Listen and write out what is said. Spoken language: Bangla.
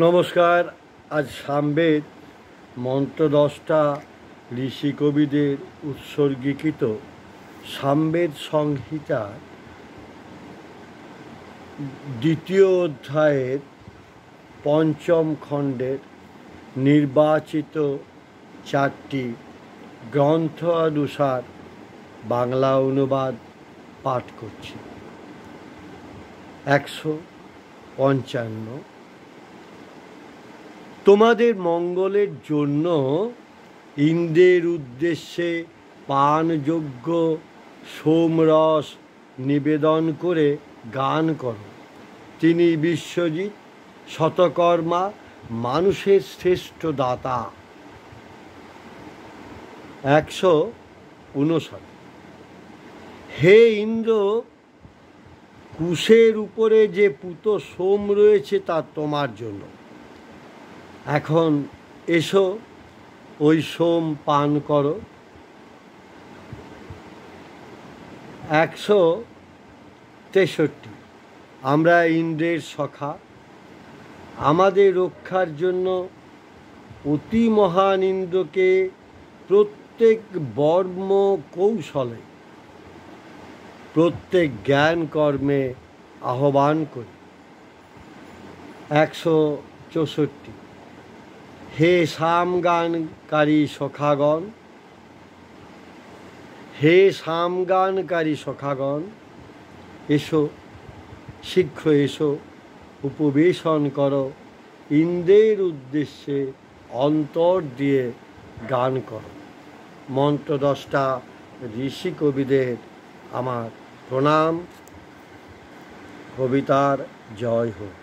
নমস্কার। আজ সামবেদ মন্ত্র 10টা ঋষি কবিদের উৎসর্গীকৃত সামবেদ সংহিতার 2য় অধ্যায়ের 5ম খণ্ডের নির্বাচিত 4টি গ্রন্থ অনুসার বাংলা অনুবাদ পাঠ করছি। 155। তোমাদের মঙ্গলের জন্য ইন্দ্রের উদ্দেশ্যে পানযোগ্য সোমরস নিবেদন করে গান করো। তিনি বিশ্বজিৎ, শতকর্মা, মানুষের শ্রেষ্ঠ দাতা। 159। হে ইন্দ্র, কুশের উপরে যে পুত সোম রয়েছে তা তোমার জন্য। এখন এসো, ওই সোম পান করো। 163। আমরা ইন্দ্রের সখা। আমাদের রক্ষার জন্য অতি মহান ইন্দ্রকে প্রত্যেক বর্ম কৌশলে, প্রত্যেক জ্ঞান কর্মে আহ্বান করি। 164। হে সামগানকারী সখাগণ, হে সামগানকারী সখাগণ, এসো, শীঘ্র এসো, উপবেশন করো, ইন্দ্রের উদ্দেশ্যে অন্তর দিয়ে গান করো। মন্ত্র 10টা ঋষি কবিদের আমার প্রণাম। কবিতার জয় হোক।